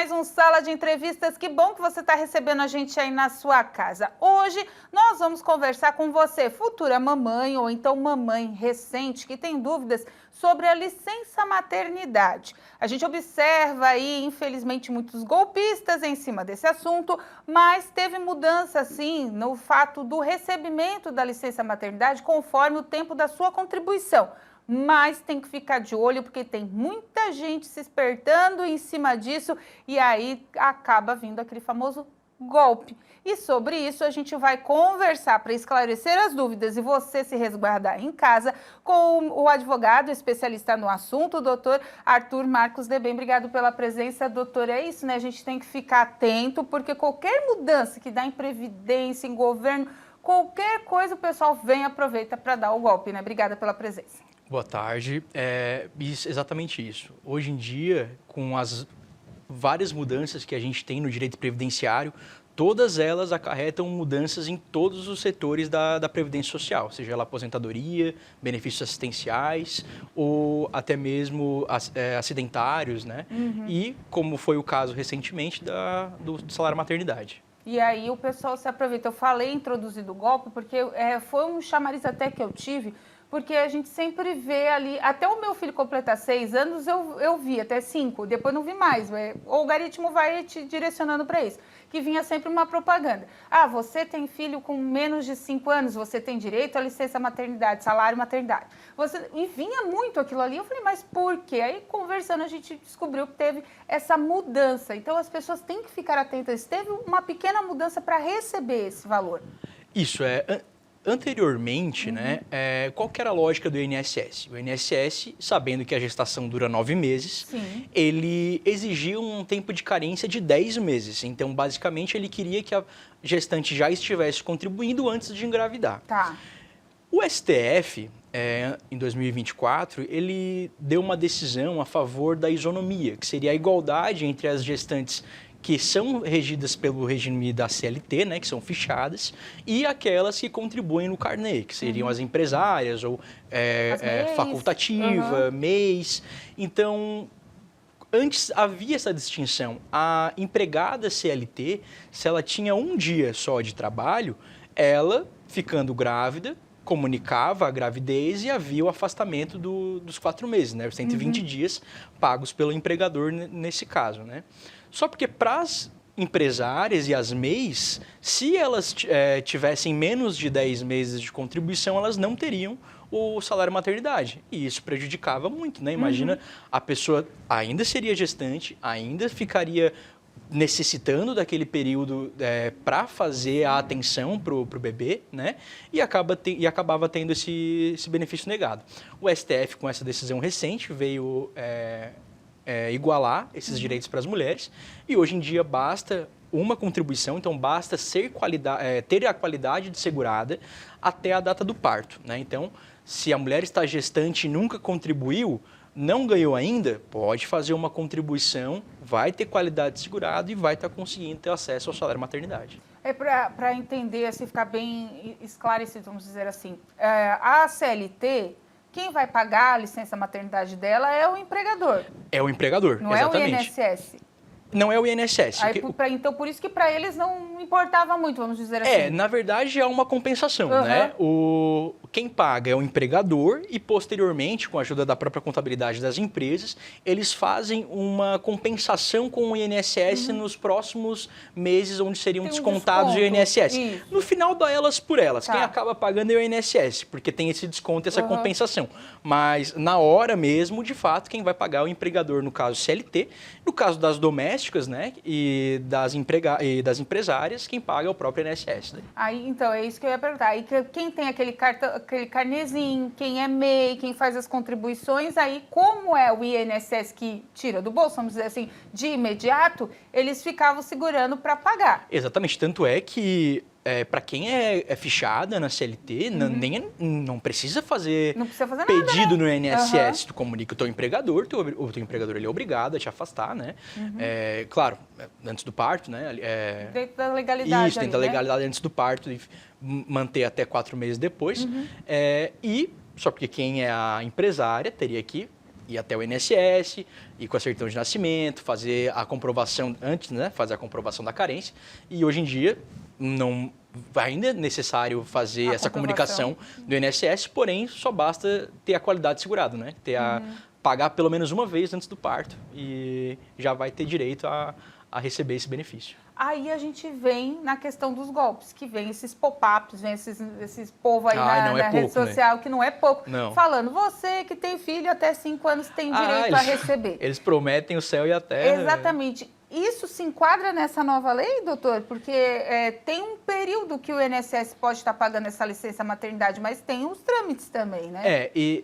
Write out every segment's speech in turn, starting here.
mais um Sala de Entrevistas. Que bom que você está recebendo a gente aí na sua casa. Hoje nós vamos conversar com você, futura mamãe ou então mamãe recente que tem dúvidas sobre a licença maternidade. A gente observa aí, infelizmente, muitos golpistas em cima desse assunto, mas teve mudança, sim, no fato do recebimento da licença maternidade conforme o tempo da sua contribuição. Mas tem que ficar de olho porque tem muita gente se espertando em cima disso e aí acaba vindo aquele famoso golpe. E sobre isso a gente vai conversar para esclarecer as dúvidas e você se resguardar em casa com o advogado especialista no assunto, o doutor Arthur Marcos Debem. Obrigado pela presença, doutor. É isso, né? A gente tem que ficar atento porque qualquer mudança que dá em previdência, em governo, qualquer coisa o pessoal vem e aproveita para dar o golpe, né? Obrigada pela presença. Boa tarde. Exatamente isso. Hoje em dia, com as várias mudanças que a gente tem no direito previdenciário, todas elas acarretam mudanças em todos os setores da Previdência Social, seja ela aposentadoria, benefícios assistenciais ou até mesmo acidentários, né? E como foi o caso recentemente do salário maternidade. E aí o pessoal se aproveita. Eu falei introduzido o golpe porque foi um chamariz até que eu tive, porque a gente sempre vê ali, até o meu filho completar 6 anos, eu vi, até 5, depois não vi mais. O algoritmo vai te direcionando para isso, que vinha sempre uma propaganda. Ah, você tem filho com menos de 5 anos, você tem direito à licença maternidade, salário maternidade. E vinha muito aquilo ali, eu falei, mas por quê? Aí conversando a gente descobriu que teve essa mudança. Então as pessoas têm que ficar atentas, teve uma pequena mudança para receber esse valor. Isso Anteriormente, né, qual que era a lógica do INSS? O INSS, sabendo que a gestação dura 9 meses, Sim. ele exigia um tempo de carência de 10 meses. Então, basicamente, ele queria que a gestante já estivesse contribuindo antes de engravidar. Tá. O STF, em 2024, ele deu uma decisão a favor da isonomia, que seria a igualdade entre as gestantes que são regidas pelo regime da CLT, né, que são fichadas, e aquelas que contribuem no carnê, que seriam as empresárias ou facultativa, MEIs. Então, antes havia essa distinção. A empregada CLT, se ela tinha um dia só de trabalho, ela, ficando grávida, comunicava a gravidez e havia o afastamento dos 4 meses, né, os 120 dias pagos pelo empregador nesse caso, né? Só porque para as empresárias e as MEIs, se elas tivessem menos de 10 meses de contribuição, elas não teriam o salário maternidade. E isso prejudicava muito, né? Imagina, a pessoa ainda seria gestante, ainda ficaria necessitando daquele período para fazer a atenção para o bebê, né? E acabava tendo esse benefício negado. O STF, com essa decisão recente, veio igualar esses direitos para as mulheres e hoje em dia basta uma contribuição, então basta ter a qualidade assegurada até a data do parto, né? Então, se a mulher está gestante e nunca contribuiu, não ganhou ainda, pode fazer uma contribuição, vai ter qualidade assegurada e vai estar conseguindo ter acesso ao salário maternidade. Para entender, assim, ficar bem esclarecido, vamos dizer assim, a CLT, quem vai pagar a licença maternidade dela é o empregador. É o empregador, não exatamente. Não é o INSS. Não é o INSS. Aí, então, por isso que para eles não importava muito, vamos dizer assim. Na verdade, é uma compensação, né? Quem paga é o empregador e, posteriormente, com a ajuda da própria contabilidade das empresas, eles fazem uma compensação com o INSS nos próximos meses, onde seriam descontados o INSS. Isso. No final, dá elas por elas. Tá. Quem acaba pagando é o INSS, porque tem esse desconto, essa compensação. Mas, na hora mesmo, de fato, quem vai pagar é o empregador, no caso CLT. No caso das domésticas, né, e das empresárias, quem paga é o próprio INSS. Né? Aí, então, é isso que eu ia perguntar. Aí, quem tem aquele carnezinho, quem é MEI, quem faz as contribuições, aí, como é o INSS que tira do bolso, vamos dizer assim, de imediato, eles ficavam segurando para pagar. Exatamente. Tanto é que para quem é fichada na CLT, não precisa fazer pedido nada, né? no INSS. Tu comunica o teu empregador, o teu empregador ele é obrigado a te afastar, né? Claro, antes do parto, né? Dentro da legalidade. Isso, dentro da legalidade antes do parto, e manter até 4 meses depois. E só porque quem é a empresária teria que ir até o INSS, ir com a certidão de nascimento, fazer a comprovação antes, né? Fazer a comprovação da carência. E hoje em dia não ainda é necessário fazer essa comunicação do INSS, porém só basta ter a qualidade segurada, né? Pagar pelo menos uma vez antes do parto e já vai ter direito a receber esse benefício. Aí a gente vem na questão dos golpes, que vem esses pop-ups, vem esses povo aí na rede social, né? Que não é pouco, falando, você que tem filho até 5 anos tem direito a receber. Eles prometem o céu e a terra. Exatamente. Isso se enquadra nessa nova lei, doutor? Porque tem um período que o INSS pode estar pagando essa licença maternidade, mas tem os trâmites também, né? E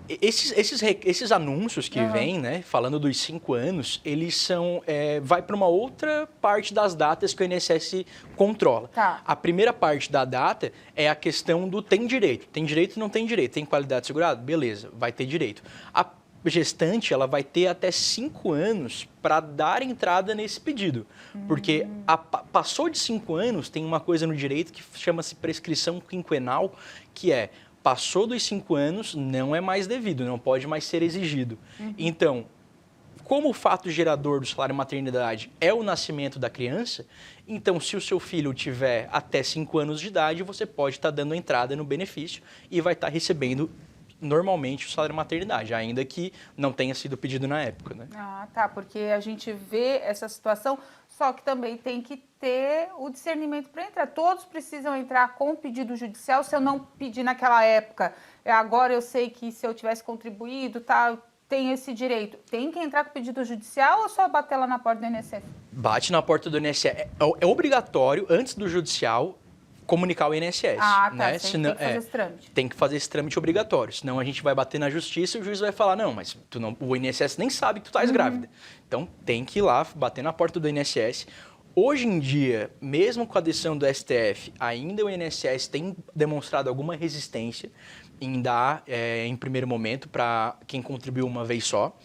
esses anúncios que vêm, né, falando dos 5 anos, eles são, vai para uma outra parte das datas que o INSS controla. Tá. A primeira parte da data é a questão do tem direito. Tem direito ou não tem direito? Tem qualidade segurada? Beleza, vai ter direito. A gestante, ela vai ter até 5 anos para dar entrada nesse pedido. Porque passou de 5 anos, tem uma coisa no direito que chama-se prescrição quinquenal, que passou dos 5 anos, não é mais devido, não pode mais ser exigido. Então, como o fato gerador do salário maternidade é o nascimento da criança, então se o seu filho tiver até 5 anos de idade, você pode estar dando entrada no benefício e vai estar recebendo normalmente o salário maternidade, ainda que não tenha sido pedido na época, né? Ah, tá, porque a gente vê essa situação, só que também tem que ter o discernimento para entrar. Todos precisam entrar com pedido judicial. Se eu não pedir naquela época, agora eu sei que se eu tivesse contribuído, tá, tenho esse direito. Tem que entrar com pedido judicial ou só bater lá na porta do INSS? Bate na porta do INSS. É obrigatório, antes do judicial, comunicar ao INSS. Ah, tá. Né? Senão, tem que fazer esse trâmite. Tem que fazer esse trâmite obrigatório. Senão a gente vai bater na justiça e o juiz vai falar, não, mas o INSS nem sabe que tu estás grávida. Então tem que ir lá, bater na porta do INSS. Hoje em dia, mesmo com a decisão do STF, ainda o INSS tem demonstrado alguma resistência em dar em primeiro momento para quem contribuiu uma vez só,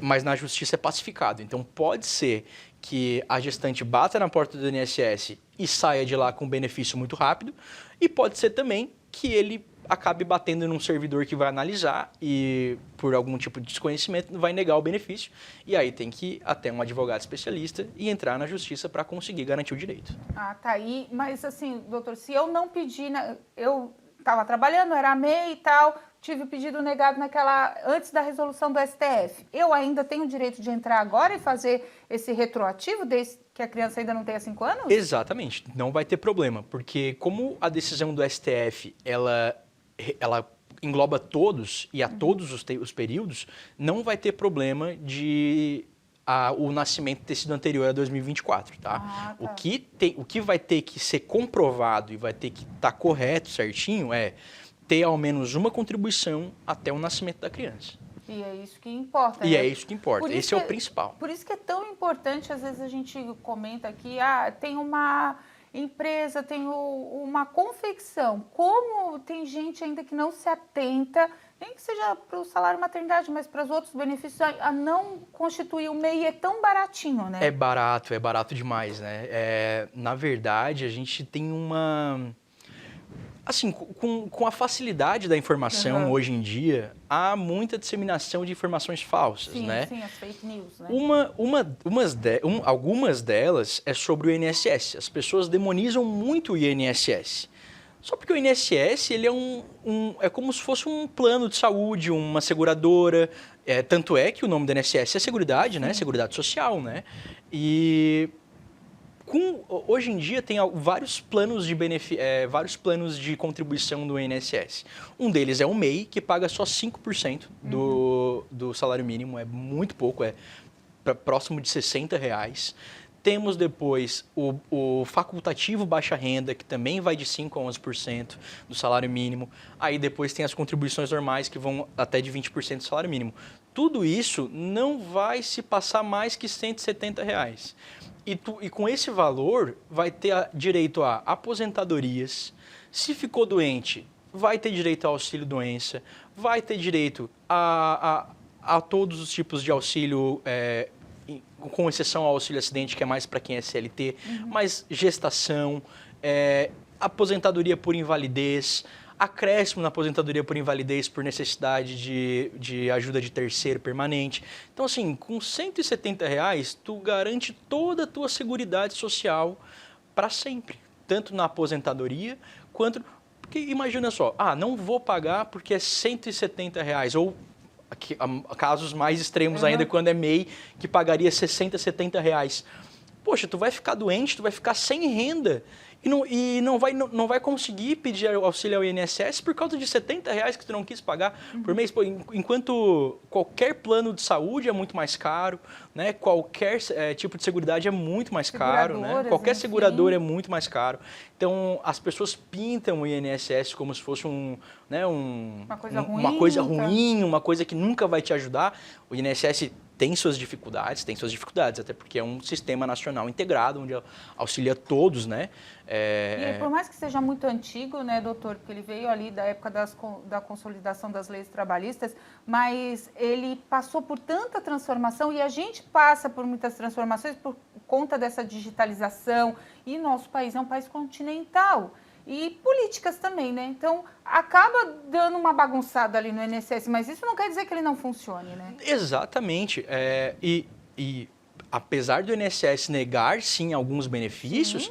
mas na justiça é pacificado. Então pode ser que a gestante bata na porta do INSS e saia de lá com benefício muito rápido, e pode ser também que ele acabe batendo num servidor que vai analisar e, por algum tipo de desconhecimento, vai negar o benefício, e aí tem que ir até um advogado especialista e entrar na justiça para conseguir garantir o direito. Ah, tá aí. Mas assim, doutor, se eu não pedir, eu estava trabalhando, era MEI e tal, tive o pedido negado antes da resolução do STF. Eu ainda tenho o direito de entrar agora e fazer esse retroativo, desde que a criança ainda não tenha 5 anos? Exatamente, não vai ter problema, porque como a decisão do STF, ela engloba todos e a todos os períodos, não vai ter problema de o nascimento ter sido anterior a 2024, tá? Ah, tá. O que vai ter que ser comprovado e vai ter que estar correto, certinho, é ter ao menos uma contribuição até o nascimento da criança. E é isso que importa. E é isso que importa, esse é o principal. Por isso que é tão importante, às vezes a gente comenta aqui, tem uma empresa, tem uma confecção. Como tem gente ainda que não se atenta, nem que seja para o salário maternidade, mas para os outros benefícios, a não constituir o MEI é tão baratinho, né? É barato demais, né? Na verdade, a gente tem uma... Assim, com a facilidade da informação hoje em dia, há muita disseminação de informações falsas, né? Sim, as fake news, né? Algumas delas é sobre o INSS. As pessoas demonizam muito o INSS. Só porque o INSS, ele é como se fosse um plano de saúde, uma seguradora. Tanto é que o nome do INSS é Seguridade, né? Seguridade Social, né? E... hoje em dia tem vários planos de contribuição do INSS. Um deles é o MEI, que paga só 5% do salário mínimo, é muito pouco, é próximo de R$60. Temos depois o facultativo baixa renda, que também vai de 5% a 11% do salário mínimo. Aí depois tem as contribuições normais, que vão até de 20% do salário mínimo. Tudo isso não vai se passar mais que R$170. E com esse valor, vai ter direito a aposentadorias. Se ficou doente, vai ter direito ao auxílio-doença, vai ter direito a todos os tipos de auxílio, com exceção ao auxílio-acidente, que é mais para quem é CLT, mas gestação, aposentadoria por invalidez, acréscimo na aposentadoria por invalidez por necessidade de ajuda de terceiro permanente. Então, assim, com R$170, tu garante toda a tua seguridade social para sempre, tanto na aposentadoria quanto... Porque imagina só, não vou pagar porque é R$170, ou casos mais extremos ainda, quando é MEI, que pagaria R$60, R$70. Poxa, tu vai ficar doente, tu vai ficar sem renda e não vai conseguir pedir auxílio ao INSS por causa de R$70 que tu não quis pagar por mês. Pô, enquanto qualquer plano de saúde é muito mais caro, né? Qualquer tipo de seguridade é muito mais caro, né? Qualquer segurador é muito mais caro. Então, as pessoas pintam o INSS como se fosse uma coisa ruim, uma coisa que nunca vai te ajudar. O INSS tem suas dificuldades, até porque é um sistema nacional integrado, onde auxilia todos, né? E por mais que seja muito antigo, né, doutor, porque ele veio ali da época da consolidação das leis trabalhistas, mas ele passou por tanta transformação e a gente passa por muitas transformações por conta dessa digitalização, e nosso país é um país continental. E políticas também, né? Então, acaba dando uma bagunçada ali no INSS, mas isso não quer dizer que ele não funcione, né? Exatamente. E apesar do INSS negar, sim, alguns benefícios,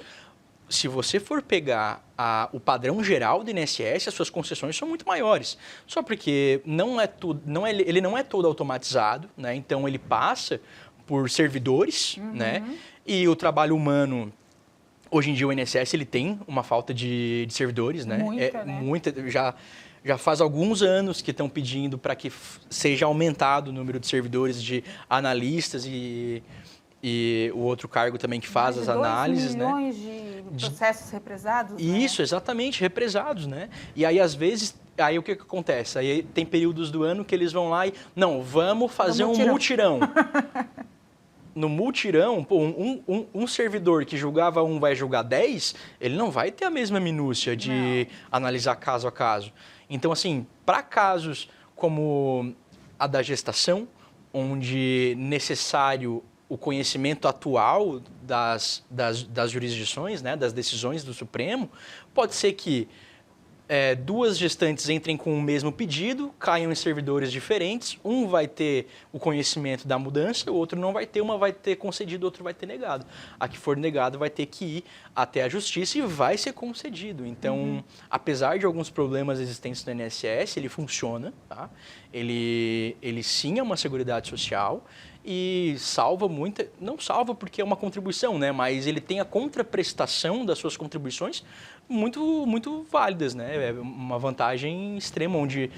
se você for pegar o padrão geral do INSS, as suas concessões são muito maiores. Só porque ele não é todo automatizado, né? Então, ele passa por servidores, né? E o trabalho humano... Hoje em dia o INSS ele tem uma falta de servidores, né? Muita, já faz alguns anos que estão pedindo para que seja aumentado o número de servidores, de analistas e o outro cargo também que faz as análises, né? 2 milhões de processos represados, Isso, né? exatamente, represados, né? E aí, às vezes, o que acontece? Aí tem períodos do ano que eles vão lá e, vamos fazer um mutirão. No mutirão, um servidor que julgava vai julgar 10, ele não vai ter a mesma minúcia de analisar caso a caso. Então, assim, para casos como a da gestação, onde necessário o conhecimento atual das jurisdições, né, das decisões do Supremo, pode ser que 2 gestantes entrem com o mesmo pedido, caiam em servidores diferentes, um vai ter o conhecimento da mudança, o outro não vai ter, uma vai ter concedido, o outro vai ter negado. A que for negado vai ter que ir até a justiça e vai ser concedido. Então, apesar de alguns problemas existentes no INSS, ele funciona, tá? Ele sim é uma seguridade social e salva muita... Não salva porque é uma contribuição, né? Mas ele tem a contraprestação das suas contribuições muito, muito válidas, né? É uma vantagem extrema, onde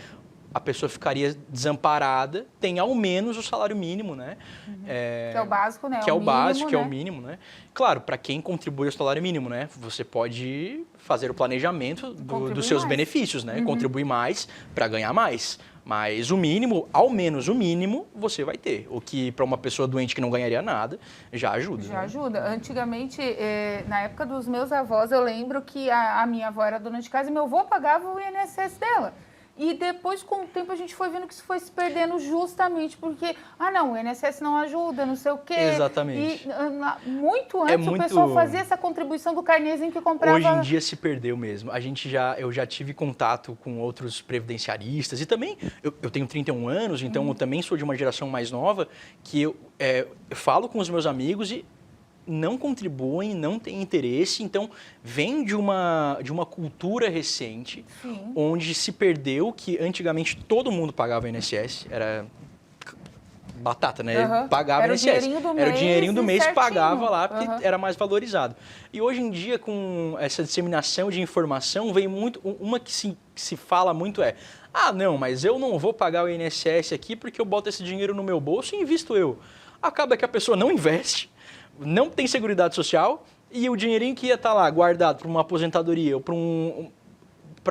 a pessoa ficaria desamparada, tem ao menos o salário mínimo, né? Que é o básico, né? Que é o básico, que é o mínimo, né? Claro, para quem contribui ao salário mínimo, né? Você pode fazer o planejamento dos seus benefícios, né? Contribuir mais para ganhar mais. Mas o mínimo, ao menos o mínimo, você vai ter. O que para uma pessoa doente que não ganharia nada, já ajuda. Já ajuda. Antigamente, na época dos meus avós, eu lembro que a minha avó era dona de casa e meu avô pagava o INSS dela. E depois, com o tempo, a gente foi vendo que isso foi se perdendo justamente porque, o INSS não ajuda, não sei o quê. Exatamente. E muito antes o pessoal fazia essa contribuição do carnezinho que comprava... Hoje em dia se perdeu mesmo. Eu já tive contato com outros previdenciaristas e também, eu tenho 31 anos, então eu também sou de uma geração mais nova, que eu falo com os meus amigos e não contribuem, não têm interesse, então vem de uma cultura recente, onde se perdeu que antigamente todo mundo pagava o INSS, era batata, né? Pagava o INSS. Era o dinheirinho do mês, pagava lá, porque era mais valorizado. E hoje em dia, com essa disseminação de informação, vem muito, uma que se fala muito mas eu não vou pagar o INSS aqui porque eu boto esse dinheiro no meu bolso e invisto eu. Acaba que a pessoa não investe, não tem seguridade social e o dinheirinho que ia estar lá guardado para uma aposentadoria ou para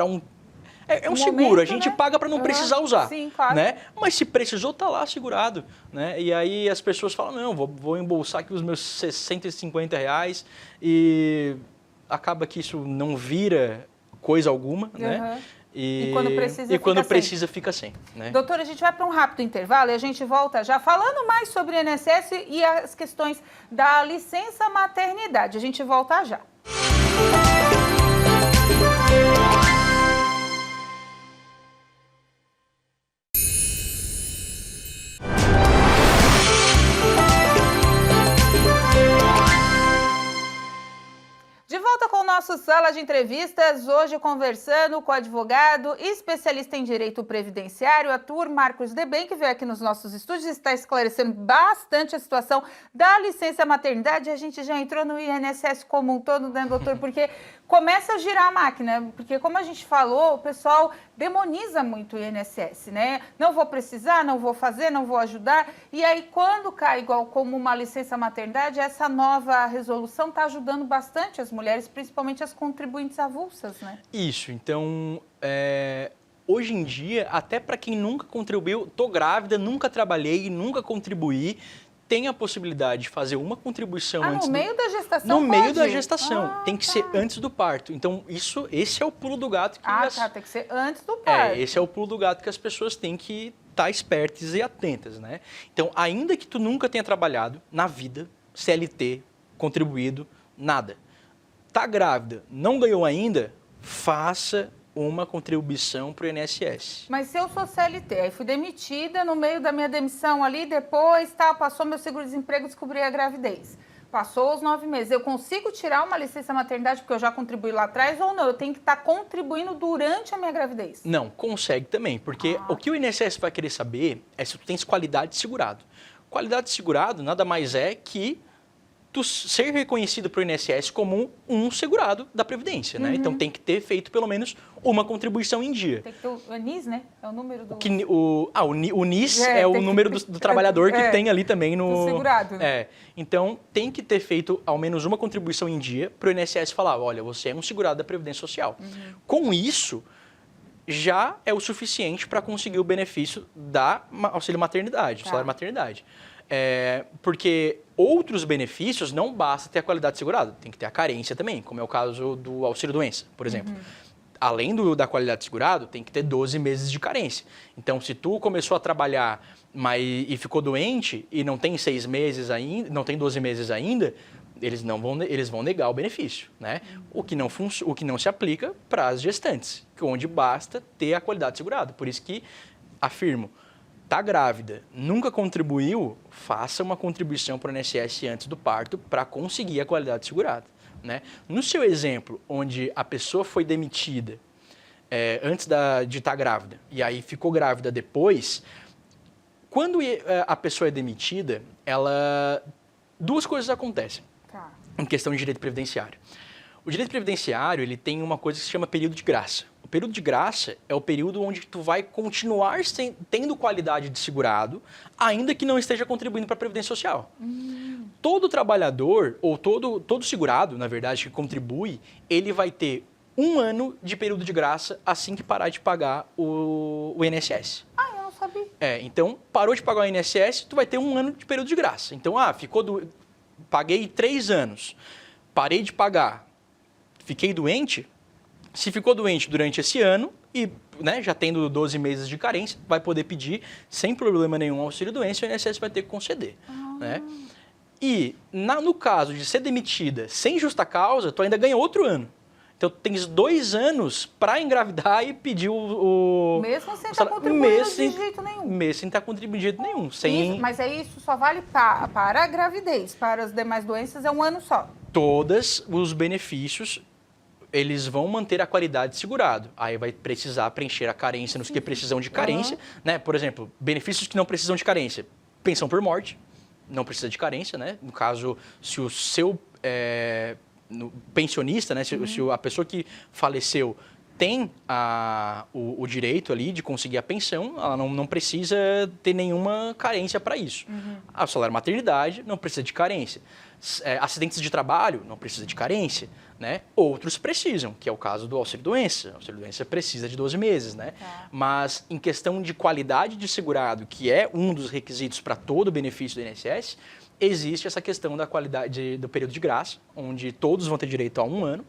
um seguro, a gente paga para não precisar usar, sim, claro. Né? Mas se precisou, tá lá segurado, né? E aí as pessoas falam, não, vou embolsar aqui os meus R$650 e acaba que isso não vira coisa alguma, né? E quando precisa, fica sem. Né? Doutora, a gente vai para um rápido intervalo e a gente volta já falando mais sobre o INSS e as questões da licença maternidade. A gente volta já. nosso Sala de Entrevistas, hoje conversando com o advogado especialista em direito previdenciário, Arthur Marcos Deben, que veio aqui nos nossos estúdios e está esclarecendo bastante a situação da licença maternidade. A gente já entrou no INSS como um todo, né, doutor? Porque começa a girar a máquina, porque como a gente falou, o pessoal demoniza muito o INSS, né? Não vou precisar, não vou fazer, não vou ajudar. E aí, quando cai igual como uma licença maternidade, essa nova resolução está ajudando bastante as mulheres, principalmente as contribuintes avulsas, né? Isso, então, hoje em dia, até para quem nunca contribuiu, tô grávida, nunca trabalhei, nunca contribuí, tem a possibilidade de fazer uma contribuição antes no meio da gestação? No meio da gestação, tem que ser antes do parto. Então, esse é o pulo do gato. Tem que ser antes do parto. Esse é o pulo do gato que as pessoas têm que estar espertas e atentas, né? Então, ainda que tu nunca tenha trabalhado na vida, CLT, contribuído, nada. Tá grávida, não ganhou ainda, faça uma contribuição para o INSS. Mas se eu sou CLT, aí fui demitida no meio da minha demissão ali, depois passou meu seguro-desemprego, descobri a gravidez. Passou os 9 meses. Eu consigo tirar uma licença maternidade porque eu já contribuí lá atrás ou não? Eu tenho que estar contribuindo durante a minha gravidez? Não, consegue também, porque o que o INSS vai querer saber é se tu tens qualidade de segurado. Qualidade de segurado nada mais é que tu ser reconhecido para o INSS como um segurado da Previdência, né? Então tem que ter feito pelo menos uma contribuição em dia. Tem que ter o NIS, né? É o número do... O NIS é o número do trabalhador que tem ali também no... Do segurado. Então tem que ter feito ao menos uma contribuição em dia para o INSS falar, olha, você é um segurado da Previdência Social. Com isso, já é o suficiente para conseguir o benefício da auxílio maternidade, salário maternidade. Porque outros benefícios não basta ter a qualidade segurada, tem que ter a carência também, como é o caso do auxílio-doença, por exemplo. Além da qualidade segurada, tem que ter 12 meses de carência. Então, se tu começou a trabalhar e ficou doente e não tem 6 meses ainda, não tem 12 meses ainda, eles vão negar o benefício, né? O que não se aplica para as gestantes, onde basta ter a qualidade segurada. Por isso que afirmo, tá grávida, nunca contribuiu, faça uma contribuição para o INSS antes do parto para conseguir a qualidade segurada, né? No seu exemplo, onde a pessoa foi demitida antes de estar grávida e aí ficou grávida depois, quando a pessoa é demitida, duas coisas acontecem em questão de direito previdenciário. O direito previdenciário ele tem uma coisa que se chama período de graça. O período de graça é o período onde tu vai continuar tendo qualidade de segurado, ainda que não esteja contribuindo para a Previdência Social. Todo trabalhador, ou todo segurado, na verdade, que contribui, ele vai ter 1 ano de período de graça assim que parar de pagar o INSS. Eu não sabia. Então, parou de pagar o INSS, tu vai ter 1 ano de período de graça. Então, paguei 3 anos, parei de pagar, fiquei doente. Se ficou doente durante esse ano e já tendo 12 meses de carência, vai poder pedir sem problema nenhum auxílio-doença e o INSS vai ter que conceder. Né? E no caso de ser demitida sem justa causa, tu ainda ganha outro ano. Então, tu tens 2 anos para engravidar e pedir mesmo sem estar contribuindo de jeito nenhum. Mesmo sem estar contribuindo de jeito nenhum. Mas isso só vale para a gravidez, para as demais doenças é 1 ano só. Todos os benefícios eles vão manter a qualidade de segurado. Aí vai precisar preencher a carência nos que precisam de carência. Né? Por exemplo, benefícios que não precisam de carência. Pensão por morte, não precisa de carência. Né? No caso, se o seu pensionista, né? se a pessoa que faleceu tem o direito ali de conseguir a pensão, ela não precisa ter nenhuma carência para isso. O salário maternidade não precisa de carência. Acidentes de trabalho não precisa de carência, né? Outros precisam, que é o caso do auxílio-doença. O auxílio-doença precisa de 12 meses, né? Mas em questão de qualidade de segurado, que é um dos requisitos para todo o benefício do INSS, existe essa questão da qualidade do período de graça, onde todos vão ter direito a 1 ano,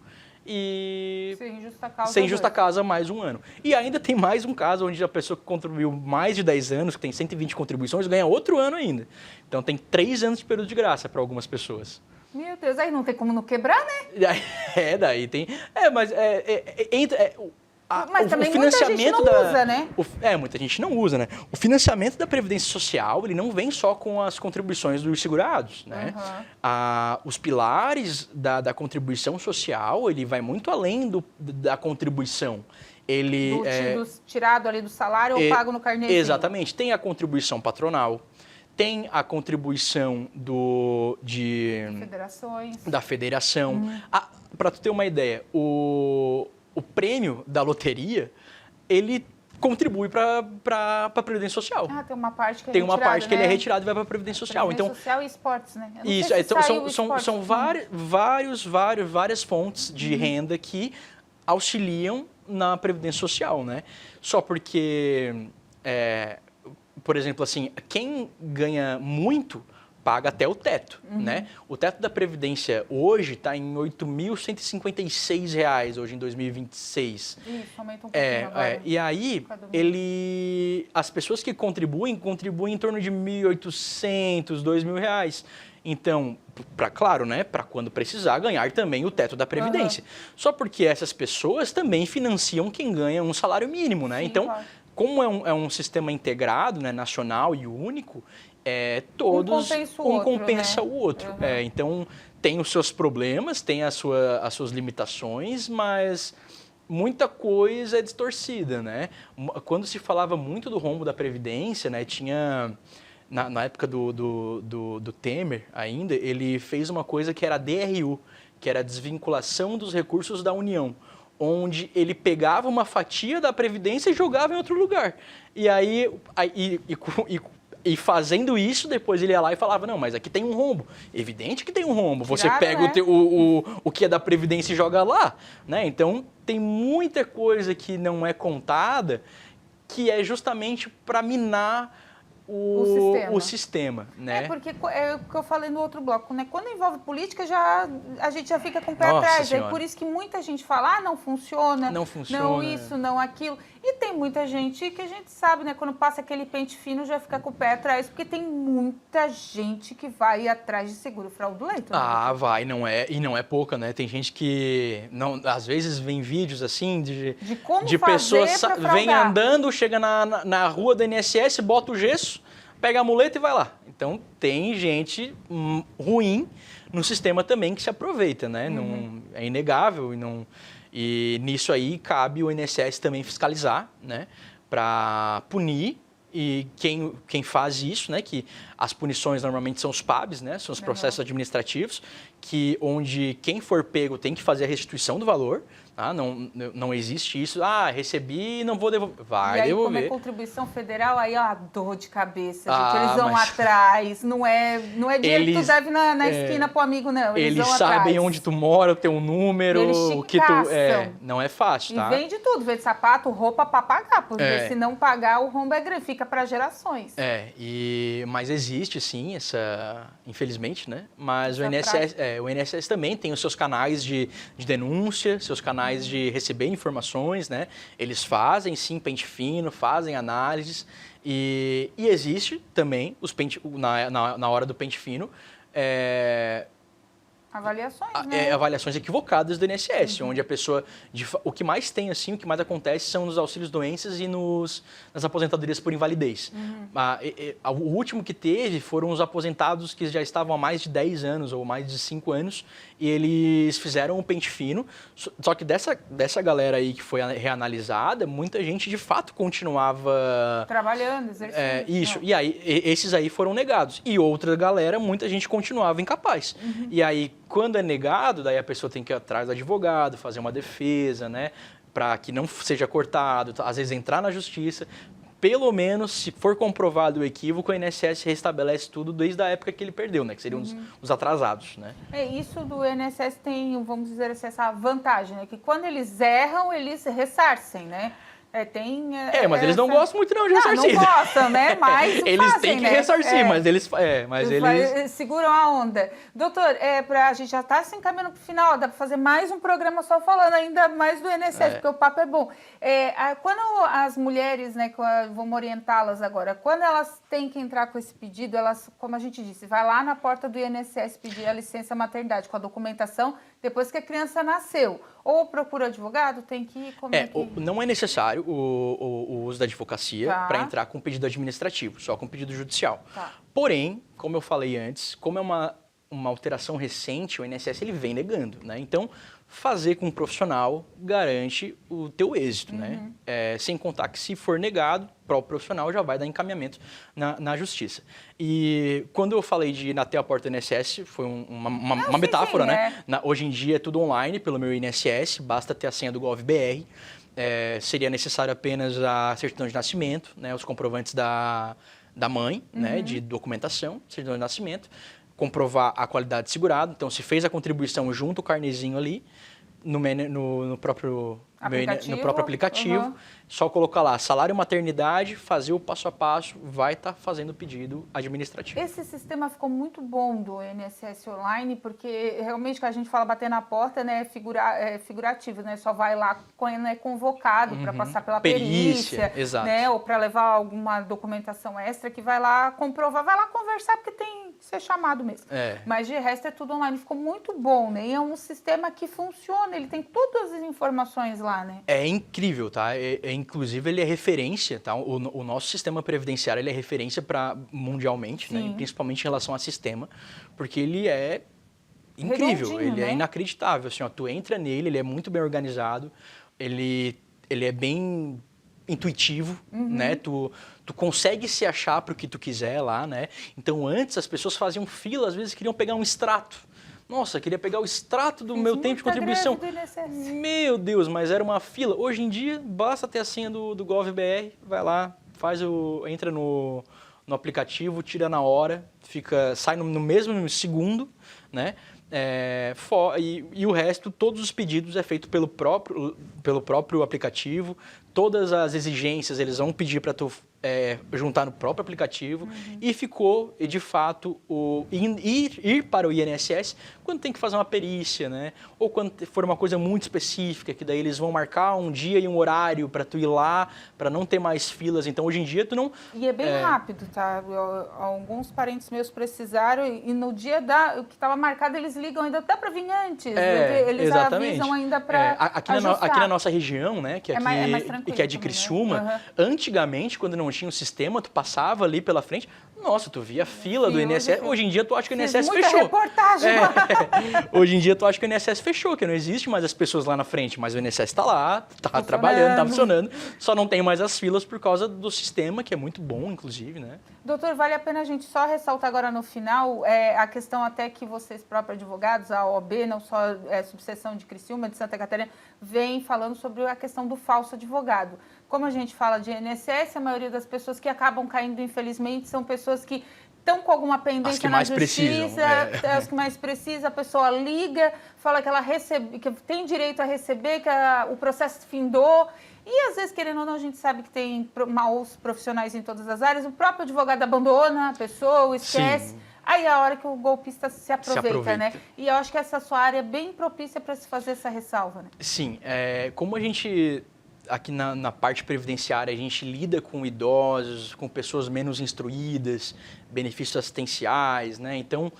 e sem justa causa mais 1 ano. E ainda tem mais um caso onde a pessoa que contribuiu mais de 10 anos, que tem 120 contribuições, ganha outro ano ainda. Então tem 3 anos de período de graça para algumas pessoas. Meu Deus, aí não tem como não quebrar, né? Daí tem... Mas também muita gente não usa, né? Muita gente não usa, né? O financiamento da Previdência Social, ele não vem só com as contribuições dos segurados, né? Os pilares da contribuição social, ele vai muito além da contribuição. Ele tirado ali do salário ou pago no carnêzinho? Exatamente. Tem a contribuição patronal, tem a contribuição da federação. Para tu ter uma ideia, o prêmio da loteria, ele contribui para a Previdência Social. Tem uma parte que ele é retirado e vai para a Previdência Social. Previdência Social e esportes, né? Isso, são várias fontes de renda que auxiliam na Previdência Social, né? Só porque, por exemplo, assim, quem ganha muito paga até o teto, né? O teto da Previdência hoje está em R$ 8.156, hoje em 2026. Isso, aumenta um pouquinho agora. E aí, as pessoas que contribuem em torno de R$ 1.800, R$ 2.000. Então, claro, né, para quando precisar ganhar também o teto da Previdência. Só porque essas pessoas também financiam quem ganha um salário mínimo, né? Sim, então, claro. Como é um sistema integrado, né, nacional e único, todos um compensa o outro. Então, tem os seus problemas, tem as suas limitações, mas muita coisa é distorcida, né? Quando se falava muito do rombo da Previdência, né, tinha... Na época do Temer ainda, ele fez uma coisa que era a DRU, que era a desvinculação dos recursos da União, onde ele pegava uma fatia da Previdência e jogava em outro lugar. E aí, fazendo isso, depois ele ia lá e falava, não, mas aqui tem um rombo. Evidente que tem um rombo. Você pega o que é da Previdência e joga lá, né? Então, tem muita coisa que não é contada, que é justamente para minar o sistema, né? Porque é o que eu falei no outro bloco, né? Quando envolve política, a gente já fica com o pé atrás. É por isso que muita gente fala, não funciona, não isso, não aquilo. E tem muita gente que a gente sabe, né? Quando passa aquele pente fino, já fica com o pé atrás, porque tem muita gente que vai atrás de seguro fraudulento. Né? Vai, não é pouca, né? Tem gente que, às vezes, vem vídeos assim de pessoas vem andando, chega na rua do INSS, bota o gesso, pega a muleta e vai lá. Então, tem gente ruim no sistema também que se aproveita, né? É inegável e nisso aí cabe o INSS também fiscalizar, né? Para punir e quem faz isso, né? Que as punições normalmente são os PABs, né? São os processos administrativos, onde quem for pego tem que fazer a restituição do valor. Não existe isso. Recebi e não vou devolver. Vai devolver. Como é contribuição federal, aí a dor de cabeça, gente. Eles vão atrás. Não é dinheiro que tu deve na esquina pro amigo, não. Eles sabem onde tu mora, o teu número. Eles te não é fácil, tá? E vende tudo. Vende sapato, roupa para pagar. Porque se não pagar, o rombo é grande. Fica para gerações. Mas existe, sim, infelizmente, né? Mas o INSS também tem os seus canais de denúncia, seus canais de receber informações, né? Eles fazem, sim, pente fino, fazem análises e existe também na hora do pente fino avaliações, né? Avaliações equivocadas do INSS, onde a pessoa... O que mais tem, assim, o que mais acontece são nos auxílios-doenças e nas aposentadorias por invalidez. O último que teve foram os aposentados que já estavam há mais de 10 anos ou mais de 5 anos e eles fizeram um pente fino. Só que dessa galera aí que foi reanalisada, muita gente, de fato, continuava... trabalhando, exercendo. Isso. E aí, esses aí foram negados. E outra galera, muita gente continuava incapaz. E aí, quando é negado, daí a pessoa tem que ir atrás do advogado, fazer uma defesa, né? Para que não seja cortado, às vezes entrar na justiça. Pelo menos, se for comprovado o equívoco, o INSS restabelece tudo desde a época que ele perdeu, né? Que seriam os atrasados, né? Isso do INSS tem, vamos dizer assim, essa vantagem, né? Que quando eles erram, eles ressarcem, né? Mas eles não gostam muito não de ressarcir. Não gostam, né? Mas eles têm que ressarcir, mas eles seguram a onda. Doutor, a gente já está se encaminhando para o final, dá para fazer mais um programa só falando ainda mais do INSS, porque o papo é bom. Quando as mulheres, né, vamos orientá-las agora, quando elas têm que entrar com esse pedido, elas, como a gente disse, vai lá na porta do INSS pedir a licença maternidade com a documentação depois que a criança nasceu. Ou procura advogado, tem que ir, como é que... Não é necessário o uso da advocacia Tá. para entrar com pedido administrativo, só com pedido judicial. Tá. Porém, como eu falei antes, como é uma alteração recente, o INSS ele vem negando, né? Então, fazer com um profissional garante o teu êxito, né? Sem contar que se for negado, o próprio profissional já vai dar encaminhamento na justiça. E quando eu falei de ir até a porta do INSS, foi uma metáfora, sim, né? Hoje em dia é tudo online pelo meu INSS, basta ter a senha do GovBR. Seria necessário apenas a certidão de nascimento, né? Os comprovantes da mãe, né? De documentação, certidão de nascimento, comprovar a qualidade de segurado. Então, se fez a contribuição junto o carnezinho ali, no próprio aplicativo, só colocar lá salário maternidade, fazer o passo a passo, vai estar fazendo o pedido administrativo. Esse sistema ficou muito bom do INSS Online, porque realmente que a gente fala bater na porta, né, é figurativo, né, só vai lá quando é convocado para passar pela perícia, exato. Né, ou para levar alguma documentação extra que vai lá comprovar, vai lá conversar, porque tem que ser chamado mesmo. Mas de resto é tudo online, ficou muito bom, né, e é um sistema que funciona, ele tem todas as informações lá, né. É incrível, tá? Inclusive, ele é referência, tá? O nosso sistema previdenciário ele é referência mundialmente, né? Principalmente em relação a sistema, porque ele é incrível, ele é inacreditável. Assim, ó, tu entra nele, ele é muito bem organizado, ele é bem intuitivo, né? Tu consegue se achar para o que tu quiser lá, né? Então, antes as pessoas faziam fila, às vezes queriam pegar um extrato. Nossa, queria pegar o extrato do meu tempo de contribuição. Meu Deus, mas era uma fila. Hoje em dia, basta ter a senha do GovBR, vai lá, entra no aplicativo, tira na hora, sai no mesmo segundo, né? E o resto, todos os pedidos é feito pelo próprio aplicativo. Todas as exigências eles vão pedir para tu juntar no próprio aplicativo. E ficou, de fato, ir para o INSS quando tem que fazer uma perícia, né? Ou quando for uma coisa muito específica, que daí eles vão marcar um dia e um horário para tu ir lá, para não ter mais filas. Então, hoje em dia, tu não... E é bem rápido, tá? Alguns parentes meus precisaram e no dia que estava marcado, eles ligam ainda até para vir antes. Eles exatamente. Avisam ainda para aqui na nossa região, né? Que é de Criciúma, né? Antigamente, quando não tinha um sistema, tu passava ali pela frente, nossa, tu via fila do INSS. Hoje em dia, tu acha que o INSS fechou. Reportagem. Hoje em dia, tu acha que o INSS fechou, que não existe mais as pessoas lá na frente, mas o INSS está lá, está trabalhando, está funcionando, só não tem mais as filas por causa do sistema, que é muito bom, inclusive, né? Doutor, vale a pena a gente só ressaltar agora no final a questão até que vocês próprios advogados, a OAB, não só subseção de Criciúma, de Santa Catarina, vem falando sobre a questão do falso advogado. Como a gente fala de INSS, a maioria das pessoas que acabam caindo, infelizmente, são pessoas que estão com alguma pendência na justiça, as que mais precisam, a pessoa liga, fala que ela que tem direito a receber, que o processo findou. E às vezes, querendo ou não, a gente sabe que tem maus profissionais em todas as áreas, o próprio advogado abandona a pessoa, esquece. Sim. Aí é a hora que o golpista se aproveita, né? E eu acho que essa sua área é bem propícia para se fazer essa ressalva, né? Sim, como a gente... Aqui na parte previdenciária, a gente lida com idosos, com pessoas menos instruídas, benefícios assistenciais, né? Então,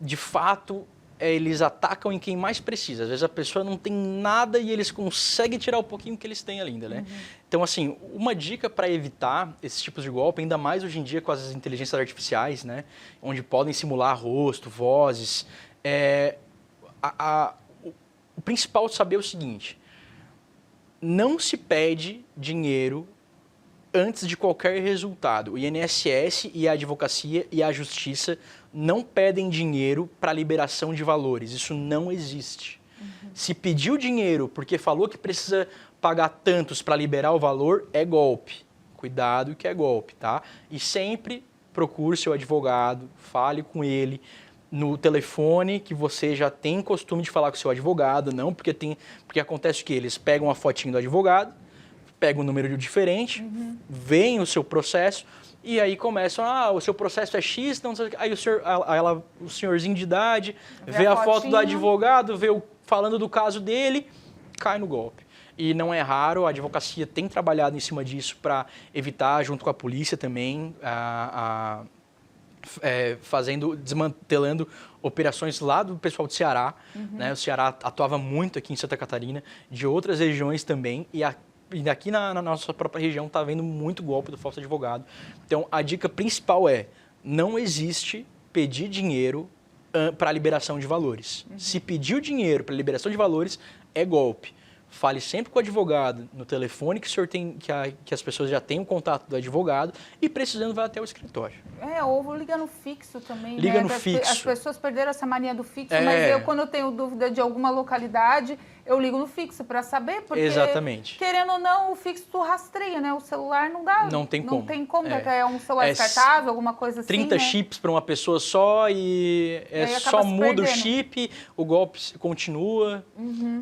de fato, eles atacam em quem mais precisa. Às vezes a pessoa não tem nada e eles conseguem tirar o pouquinho que eles têm ainda, né? Então, assim, uma dica para evitar esses tipos de golpe, ainda mais hoje em dia com as inteligências artificiais, né? Onde podem simular rosto, vozes. O principal é saber o seguinte: não se pede dinheiro antes de qualquer resultado. O INSS e a advocacia e a justiça não pedem dinheiro para liberação de valores. Isso não existe. Se pediu dinheiro porque falou que precisa pagar tantos para liberar o valor, é golpe. Cuidado que é golpe, tá? E sempre procure seu advogado, fale com ele no telefone, que você já tem costume de falar com o seu advogado, não, porque acontece que eles pegam a fotinho do advogado, pegam um número diferente, veem o seu processo, e aí começam, o seu processo é X, então, aí o senhorzinho de idade vê a foto do advogado, falando do caso dele, cai no golpe. E não é raro, a advocacia tem trabalhado em cima disso para evitar, junto com a polícia também, desmantelando operações lá do pessoal do Ceará. Né? O Ceará atuava muito aqui em Santa Catarina, de outras regiões também, e aqui na nossa própria região está havendo muito golpe do falso advogado. Então, a dica principal é: não existe pedir dinheiro para liberação de valores. Se pedir o dinheiro para liberação de valores, é golpe. Fale sempre com o advogado no telefone que o senhor tem, que as pessoas já têm o contato do advogado, e precisando vai até o escritório. Ou liga no fixo também. Liga né? no fixo. As pessoas perderam essa mania do fixo, mas quando eu tenho dúvida de alguma localidade, eu ligo no fixo para saber, porque, exatamente, querendo ou não, o fixo tu rastreia, né? O celular não dá. Não tem como. Não tem como, é um celular descartável, alguma coisa assim, 30 chips para uma pessoa só e só muda o chip, o golpe continua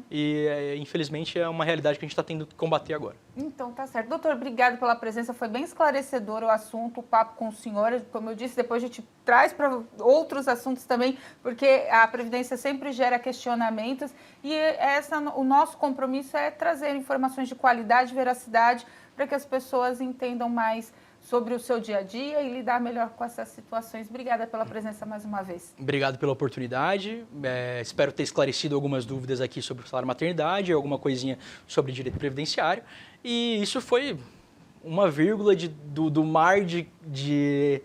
e, infelizmente, é uma realidade que a gente está tendo que combater agora. Então, tá certo. Doutor, obrigado pela presença, foi bem esclarecedor o assunto, o papo com o senhor. Como eu disse, depois a gente traz para outros assuntos também, porque a Previdência sempre gera questionamentos e o nosso compromisso é trazer informações de qualidade e veracidade para que as pessoas entendam mais sobre o seu dia a dia e lidar melhor com essas situações. Obrigada pela presença mais uma vez. Obrigado pela oportunidade. Espero ter esclarecido algumas dúvidas aqui sobre o salário maternidade, alguma coisinha sobre direito previdenciário. E isso foi uma vírgula do mar de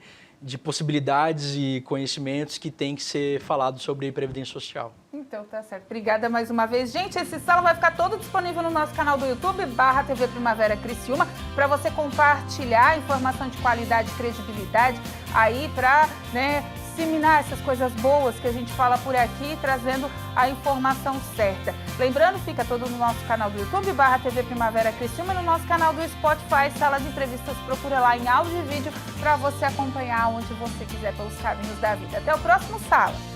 possibilidades e conhecimentos que tem que ser falado sobre Previdência Social. Então, tá certo. Obrigada mais uma vez. Gente, esse sala vai ficar todo disponível no nosso canal do YouTube, /TV Primavera Criciúma, para você compartilhar informação de qualidade e credibilidade aí para, disseminar essas coisas boas que a gente fala por aqui, trazendo a informação certa. Lembrando, fica todo no nosso canal do YouTube, /TV Primavera Criciúma, e no nosso canal do Spotify, Sala de Entrevistas, procura lá em áudio e vídeo para você acompanhar onde você quiser pelos caminhos da vida. Até o próximo Sala!